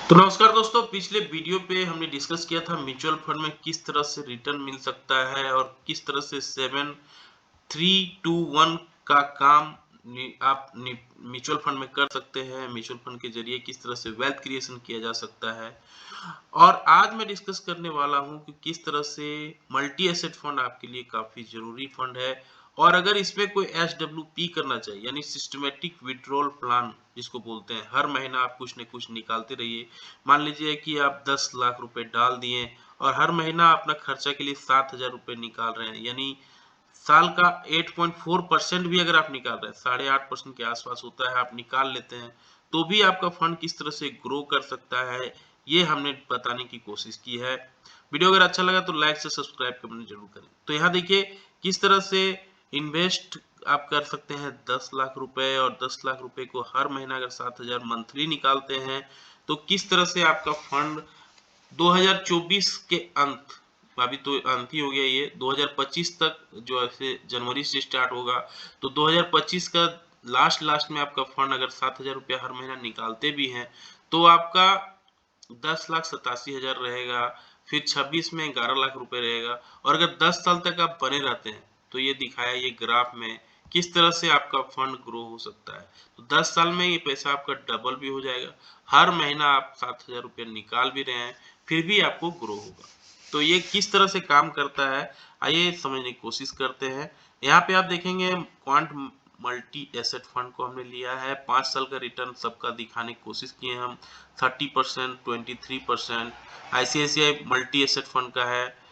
तो नमस्कार दोस्तों, पिछले वीडियो पे हमने डिस्कस किया था म्यूचुअल फंड में किस तरह से रिटर्न मिल सकता है और किस तरह से 7-3-2-1 का काम आप म्यूचुअल फंड में कर सकते हैं। म्यूचुअल फंड के जरिए किस तरह से वेल्थ क्रिएशन किया जा सकता है। और आज मैं डिस्कस करने वाला हूं कि किस तरह से मल्टी एसेट फंड आपके लिए काफी जरूरी फंड है। और अगर इसमें कोई SWP करना चाहिए यानी सिस्टमेटिक विड्रॉल प्लान जिसको बोलते हैं, हर महीना आप कुछ न कुछ निकालते रहिए। मान लीजिए कि आप 10 लाख रुपए डाल दिए और हर महीना अपना खर्चा के लिए 7,000 रुपए निकाल रहे हैं, यानी साल का 8.4% भी अगर आप निकाल रहे हैं, 8.5% के आसपास होता है, आप निकाल लेते हैं, तो भी आपका फंड किस तरह से ग्रो कर सकता है, ये हमने बताने की कोशिश की है। वीडियो अगर अच्छा लगा तो लाइक से सब्सक्राइब करना जरूर करें। तो यहाँ देखिए किस तरह से इन्वेस्ट आप कर सकते हैं 10 लाख रुपए, और 10 लाख रुपए को हर महीना अगर 7,000 मंथली निकालते हैं तो किस तरह से आपका फंड 2024 के अंत, अभी तो अंत ही हो गया, ये 2025 तक जो ऐसे जनवरी से स्टार्ट होगा, तो 2025 का लास्ट में आपका फंड अगर 7,000 रुपया हर महीना निकालते भी हैं तो आपका 10,87,000 रहेगा। फिर 26 में 11 लाख रुपए रहेगा। और अगर 10 साल तक आप बने रहते हैं तो ये दिखाया ये ग्राफ में किस तरह से आपका फंड ग्रो हो सकता है। तो 10 साल में ये पैसा आपका डबल भी हो जाएगा। हर महीना आप 7,000 रुपये निकाल भी रहे हैं फिर भी आपको ग्रो होगा। तो ये किस तरह से काम करता है आइए समझने की कोशिश करते हैं। यहाँ पे आप देखेंगे क्वांट मल्टी एसेट फंड को हमने लिया है, 5 साल का रिटर्न सबका दिखाने की कोशिश किए हम। 30%, 23%। ICICI मल्टी एसेट फंड का है,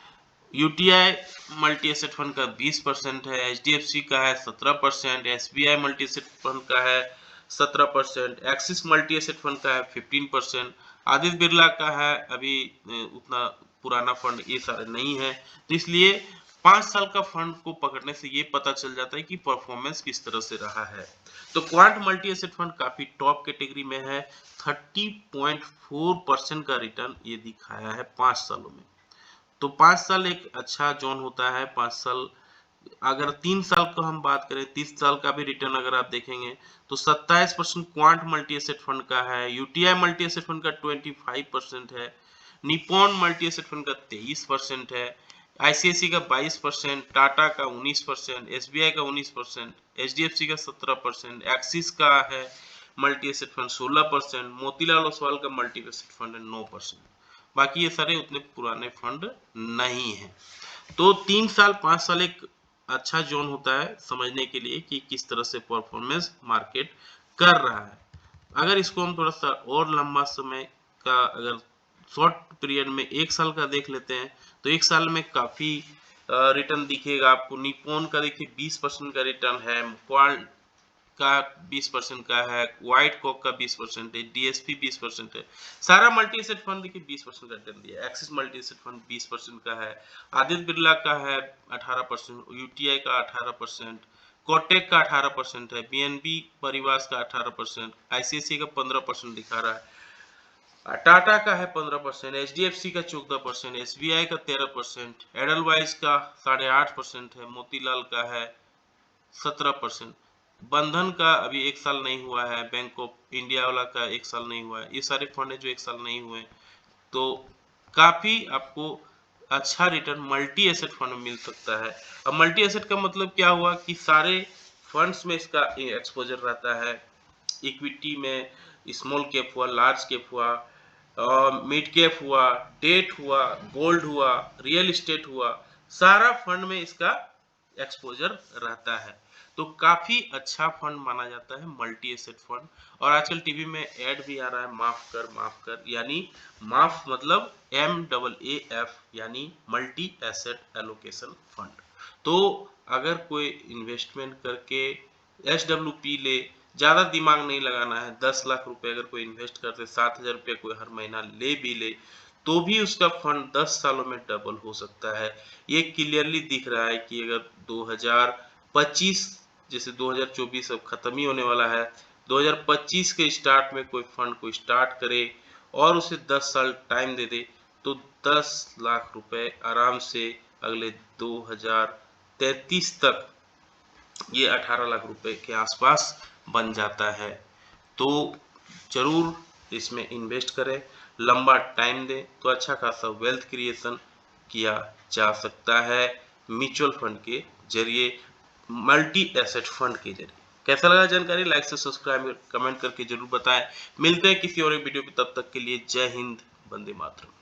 UTI मल्टी एसेट फंड का 20% है, HDFC का है 17%, SBI मल्टी एसेट फंड का है 17%, एक्सिस मल्टी एसेट फंड का है 15%, आदित्य बिरला का है अभी उतना पुराना फंड ये सारे नहीं है। तो इसलिए 5 साल का फंड को पकड़ने से ये पता चल जाता है कि परफॉर्मेंस किस तरह से रहा है। तो क्वांट मल्टी एसेट फंड काफी टॉप कैटेगरी में है। 30.4% का रिटर्न ये दिखाया है 5 सालों में। तो 5 साल एक अच्छा जोन होता है। 5 साल अगर 3 साल को हम बात करें, 30 साल का भी रिटर्न अगर आप देखेंगे तो 27% क्वांट मल्टी एसेट फंड का है, यूटीआई मल्टी एसेट फंड का 25% है, निप्पॉन मल्टी एसेट फंड का 23% है, आईसीआईसी का 22%, टाटा का 19%, एसबीआई का 19%, एचडीएफसी का 17%, एक्सिस का है multi asset fund 16%, Motilal Oswal का मल्टी एसेट फंड है 9%। बाकी ये सारे उतने पुराने फंड नहीं है। तो 3 साल 5 साल एक अच्छा जोन होता है समझने के लिए कि किस तरह से परफॉर्मेंस मार्केट कर रहा है। अगर इसको हम थोड़ा सा और लंबा समय का अगर शॉर्ट पीरियड में 1 साल का देख लेते हैं तो 1 साल में काफी रिटर्न दिखेगा आपको। निप्पॉन का देखिए 20% का रिटर्न है, क्वाल का 20% का है, व्हाइट कॉक का 20% है, डीएसपी 20% है। सारा मल्टी एसेट फंड देखिए 20% का रिटर्न दिया है। एक्सिस मल्टी एसेट फंड 20% का है, आदित्य बिरला का है 18%, यूटीआई का 18%, कोटेक का 18% है, बीएनबी परिवार का 18%, आईसीआईसी का 15% दिखा रहा है, टाटा का है 15%, एचडीएफसी का 14%, एसबीआई का 13%, एडलवाइज का 8.5% है, मोतीलाल का है 17%, बंधन का अभी 1 साल नहीं हुआ है, बैंक ऑफ इंडिया वाला का 1 साल नहीं हुआ है। ये सारे फंड है जो 1 साल नहीं हुए। तो काफी आपको अच्छा रिटर्न मल्टी एसेट फंड में मिल सकता है। अब मल्टी एसेट का मतलब क्या हुआ कि सारे फंड्स में इसका एक्सपोजर रहता है। इक्विटी में स्मॉल कैप हुआ, लार्ज कैप हुआ, मिड कैप हुआ, डेट हुआ, गोल्ड हुआ, रियल एस्टेट हुआ, सारा फंड में इसका एक्सपोजर रहता है। तो काफी अच्छा फंड माना जाता है मल्टी एसेट फंड। और आजकल टीवी में ऐड भी आ रहा है माफ कर, यानी माफ मतलब MAAF, यानी मल्टी एसेट एलोकेशन फंड। तो अगर कोई इन्वेस्टमेंट करके SWP ले, ज्यादा दिमाग नहीं लगाना है। 10 लाख रुपए अगर कोई इन्वेस्ट करते, 7,000 रुपये कोई हर महीना ले भी ले तो भी उसका फंड 10 सालों में डबल हो सकता है। ये क्लियरली दिख रहा है कि अगर 2025, जैसे 2024 अब खत्म ही होने वाला है, 2025 के स्टार्ट में कोई फंड को स्टार्ट करे और उसे 10 साल टाइम दे दे तो 10 लाख रुपए आराम से अगले 2033 तक ये 18 लाख रुपए के आसपास बन जाता है। तो जरूर इसमें इन्वेस्ट करें, लंबा टाइम दें तो अच्छा खासा वेल्थ क्रिएशन किया जा सकता है म्यूचुअल फंड के जरिए, मल्टी एसेट फंड के जरिए। कैसा लगा जानकारी? लाइक से सब्सक्राइब कमेंट करके जरूर बताएं। मिलते हैं किसी और वीडियो पे, तब तक के लिए जय हिंद, वंदे मातरम।